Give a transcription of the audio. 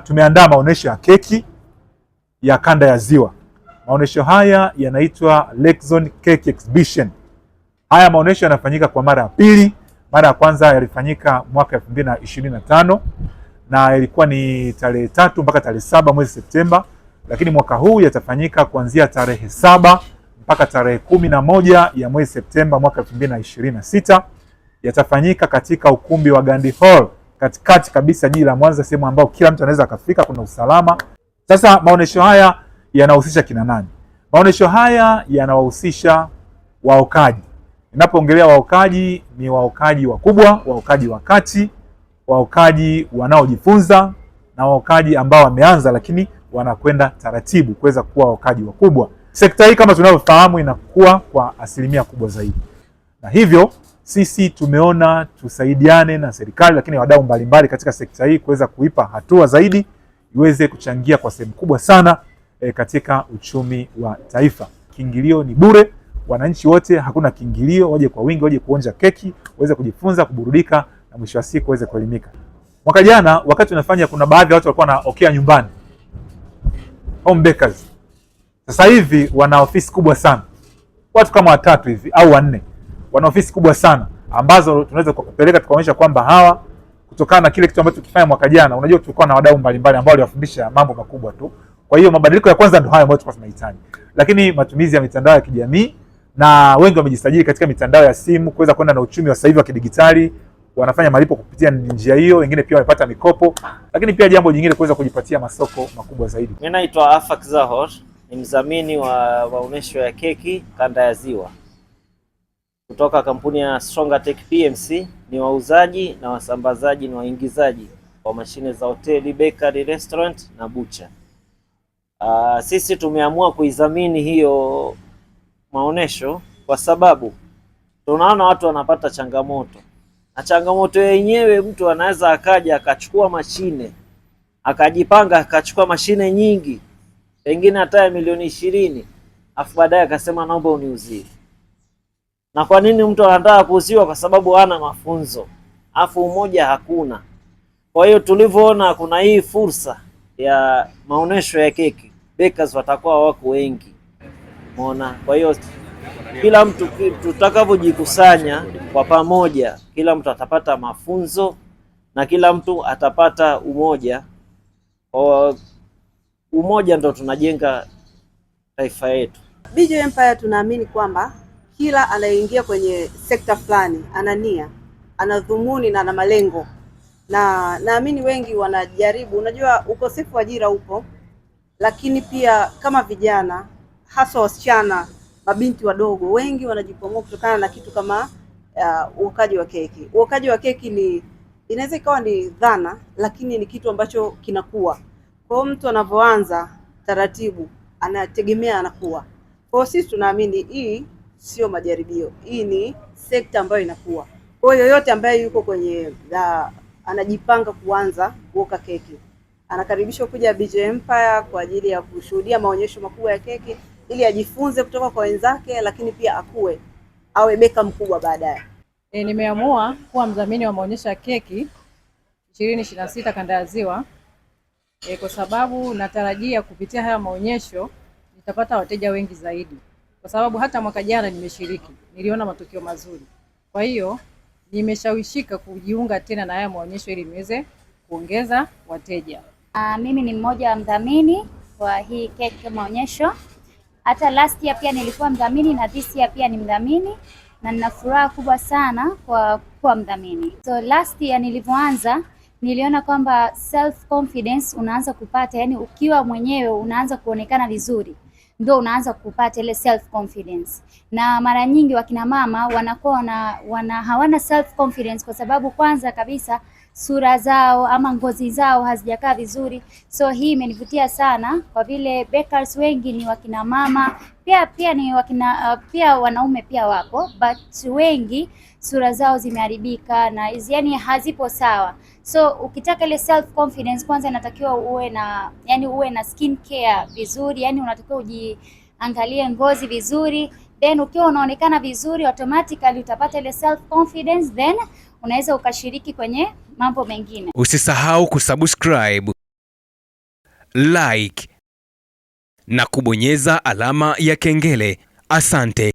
Tumeandaa maonesho ya keki ya kanda ya Ziwa. Maonesho haya yanaitwa Lake Zone Cake Exhibition. Haya maonesho yanafanyika kwa mara ya pili. Mara ya kwanza yalifanyika mwaka 2025 na ilikuwa ni tarehe 3 mpaka tarehe 7 mwezi Septemba, lakini mwaka huu yatafanyika kuanzia tarehe 7 mpaka tarehe 11 ya mwezi Septemba mwaka 2026. Yatafanyika katika ukumbi wa Gandhi Hall katikati kabisa jiji la Mwanza, sehemu ambayo kila mtu anaweza akafika, kuna usalama. Sasa maonesho haya yanahusisha kina nani? Maonesho haya yanawahusisha waokaji. Ninapoongelea waokaji, ni waokaji wakubwa, waokaji wa kati, waokaji wanaojifunza na waokaji ambao wameanza lakini wanakwenda taratibu kuweza kuwa waokaji wakubwa. Sekta hii kama tunavyofahamu inakuwa kwa asilimia kubwa zaidi, na hivyo sisi tumeona tusaidiane na serikali lakini wadau mbalimbali katika sekta hii kuweza kuipa hatua zaidi iweze kuchangia kwa sehemu kubwa sana katika uchumi wa taifa. Kiingilio ni bure, wananchi wote hakuna kiingilio, waje kwa wingi, waje kuonja keki, waweze kujifunza, kuburudika na mwisho wa siku waweze kuelimika. Mwaka jana wakati tunafanya, kuna baadhi ya watu walikuwa wanaokea nyumbani, home bakers. Sasa hivi wana ofisi kubwa sana, watu kama 3 hivi au 4 wana ofisi kubwa sana ambazo tunaweza kupeleka tukaonyesha kwamba hawa, kutokana na kile kitu ambacho tukifanya mwaka jana, unajua tulikuwa na wadau mbalimbali ambao waliwafundisha mambo makubwa tu. Kwa hiyo mabadiliko ya kwanza ndio hayo ambayo tulikuwa tunahitaji, lakini matumizi ya mitandao ya kijamii, na wengi wamejisajili katika mitandao ya simu kuweza kwenda na uchumi wa sasa hivi wa kidigitali, wanafanya malipo kupitia njia hiyo, wengine pia wamepata mikopo, lakini pia jambo jingine kuweza kujipatia masoko makubwa zaidi. Mimi naitwa Afak Zahor, ni mdhamini wa maonesho ya keki kanda ya Ziwa kutoka kampuni ya Stronger Tech PMC. Ni wauzaji na wasambazaji na waingizaji wa mashine za hoteli, bakery, restaurant na bucha. Sisi tumeamua kuidhamini hiyo maonesho kwa sababu tunaona watu wanapata changamoto, na changamoto yenyewe mtu anaweza akaja akachukua mashine akajipanga akachukua mashine nyingi pengine hata ya milioni 20, afu baadaye akasema naomba uniuzie. Na kwa nini mtu anataka kuuziwa? Kwa sababu hana mafunzo, afu umoja hakuna. Kwa hiyo tulivyoona kuna hii fursa ya maonesho ya keki, bakers watakuwa wako wengi, umeona. Kwa hiyo kila mtu tutakavyojikusanya kwa pamoja, kila mtu atapata mafunzo na kila mtu atapata umoja. Umoja ndo tunajenga taifa yetu. BJ Empire tunaamini kwamba kila anayeingia kwenye sekta fulani ana nia, ana dhumuni na ana malengo, na naamini wengi wanajaribu. Unajua ukosefu wa ajira upo, lakini pia kama vijana, hasa wasichana, mabinti wadogo, wengi wanajikwamua kutokana na kitu kama uokaji wa keki. Uokaji wa keki ni inaweza ikawa ni dhana, lakini ni kitu ambacho kinakuwa. Kwa hiyo mtu anavyoanza taratibu anategemea anakuwa. Kwa hiyo sisi tunaamini hii sio majaribio, hii ni sekta ambayo inakuwa. Kwa hiyo yoyote ambaye yuko kwenye anajipanga kuanza kuoka keki, anakaribishwa kuja BJ Empire kwa ajili ya kushuhudia maonyesho makubwa ya keki ili ajifunze kutoka kwa wenzake, lakini pia akue awe beka mkubwa baadaye. Nimeamua kuwa mdhamini wa maonyesho ya keki 2026 kanda ya Ziwa kwa sababu natarajia kupitia haya maonyesho nitapata wateja wengi zaidi, kwa sababu hata mwaka jana nimeshiriki, niliona matokeo mazuri. Kwa hiyo nimeshawishika kujiunga tena na haya maonyesho ili niweze kuongeza wateja. Mimi ni mmoja wa mdhamini wa hii keki maonyesho. Hata last year pia nilikuwa mdhamini na this year pia ni mdhamini, na nina furaha kubwa sana kwa kuwa mdhamini. So last year nilivyoanza niliona kwamba self confidence unaanza kupata, yani ukiwa mwenyewe unaanza kuonekana vizuri, ndio unaanza kupata ile self confidence. Na mara nyingi wakina mama wanakuwa hawana self confidence kwa sababu kwanza kabisa sura zao ama ngozi zao hazijakaa vizuri. So hii imenivutia sana kwa vile bakers wengi ni wakina mama, pia ni wakina pia wanaume pia wapo, but wengi sura zao zimeharibika na yani hazipo sawa. So ukitaka ile self confidence kwanza inatakiwa uwe na skin care vizuri, yani unatakiwa ujiangalie ngozi vizuri, then ukiwa unaonekana vizuri automatically utapata ile self confidence, then unaweza ukashiriki kwenye mambo mengine. Usisahau kusubscribe like na kubonyeza alama ya kengele. Asante.